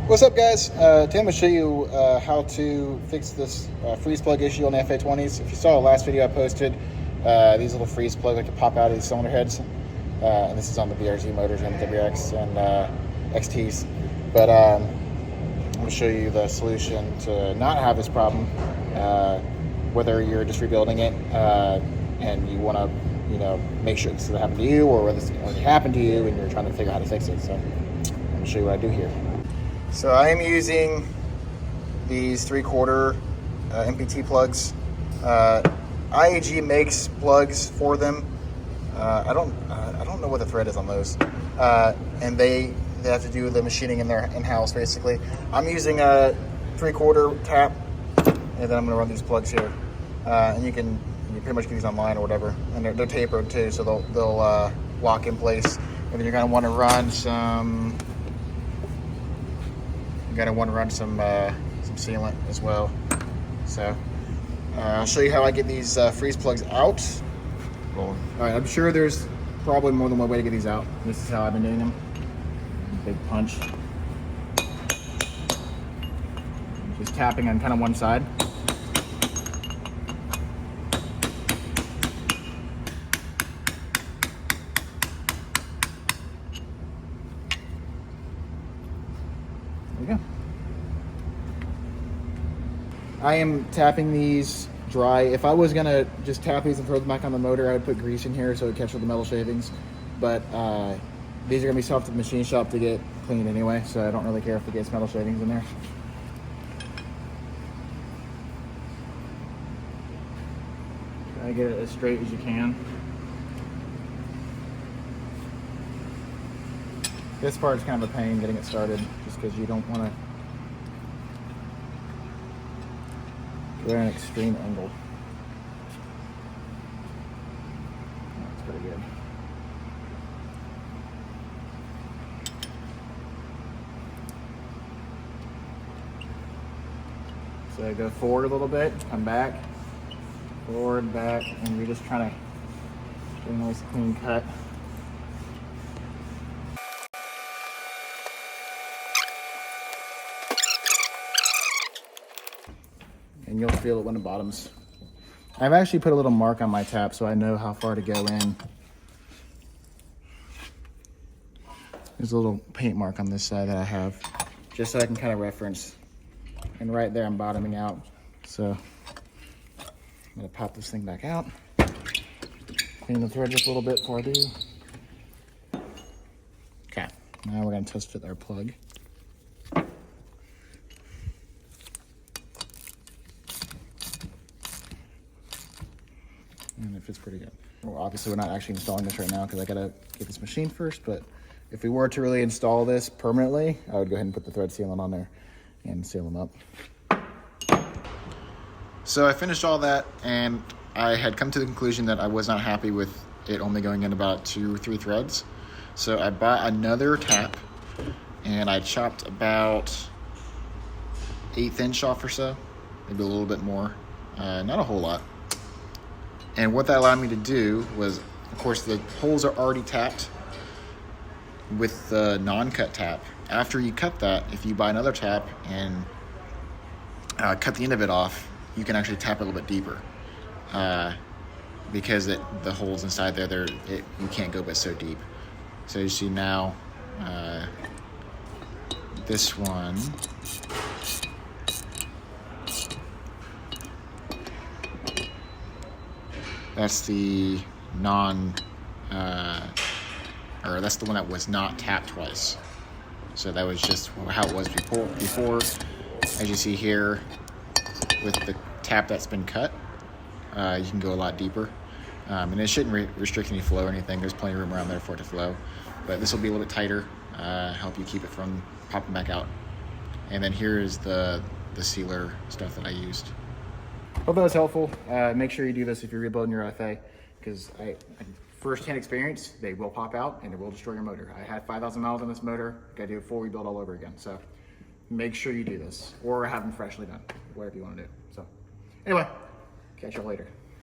What's up, guys? Today I'm going to show you how to fix this freeze plug issue on the FA20s. If you saw the last video I posted, these little freeze plugs like to pop out of these cylinder heads. And this is on the BRZ motors and the WRX and XTs. But I'm going to show you the solution to not have this problem, whether you're just rebuilding it and you want to make sure this doesn't happen to you, or whether it's already happened to you and you're trying to figure out how to fix it. So I'm going to show you what I do here. So I am using these 3/4 MPT plugs. IAG makes plugs for them. I don't know what the thread is on those, and they have to do the machining in their in-house basically. I'm using a 3/4 tap, and then I'm going to run these plugs here. And you pretty much get these online or whatever, and they're tapered too, so they'll lock in place. And then you're going to want to run some. You gotta want to run some sealant as well. So I'll show you how I get these freeze plugs out. All right, I'm sure there's probably more than one way to get these out. This is how I've been doing them. Big punch. Just tapping on kind of one side. There you go. I am tapping these dry. If I was gonna just tap these and throw them back on the motor, I would put grease in here so it would catch all the metal shavings. But these are gonna be soft to the machine shop to get clean anyway, so I don't really care if it gets metal shavings in there. Try to get it as straight as you can. This part's kind of a pain getting it started, just because you don't want to go at an extreme angle. That's pretty good. So go forward a little bit, come back, forward, back, and you're just trying to get a nice clean cut. And you'll feel it when it bottoms. I've actually put a little mark on my tap so I know how far to go in. There's a little paint mark on this side that I have, just so I can kind of reference. And right there I'm bottoming out. So I'm gonna pop this thing back out. Clean the thread just a little bit before I do. Okay, now we're gonna test fit our plug. And it fits pretty good. Well, obviously we're not actually installing this right now because I gotta get this machine first, but if we were to really install this permanently, I would go ahead and put the thread sealant on there and seal them up. So I finished all that, and I had come to the conclusion that I was not happy with it only going in about 2 or 3 threads. So I bought another tap, and I chopped about 1/8 inch off or so, maybe a little bit more, not a whole lot. And what that allowed me to do was, of course, the holes are already tapped with the non-cut tap. After you cut that, if you buy another tap and cut the end of it off, you can actually tap it a little bit deeper because the holes inside there, you can't go but so deep. So you see now, this one, that's the or that's the one that was not tapped twice. So that was just how it was before. As you see here, with the tap that's been cut, you can go a lot deeper. And it shouldn't restrict any flow or anything. There's plenty of room around there for it to flow. But this will be a little bit tighter, help you keep it from popping back out. And then here is the sealer stuff that I used. Hope that was helpful. Make sure you do this if you're rebuilding your FA, because first-hand experience, they will pop out and it will destroy your motor. I had 5,000 miles on this motor, gotta do a full rebuild all over again. So make sure you do this, or have them freshly done, whatever you wanna do. So anyway, catch you later.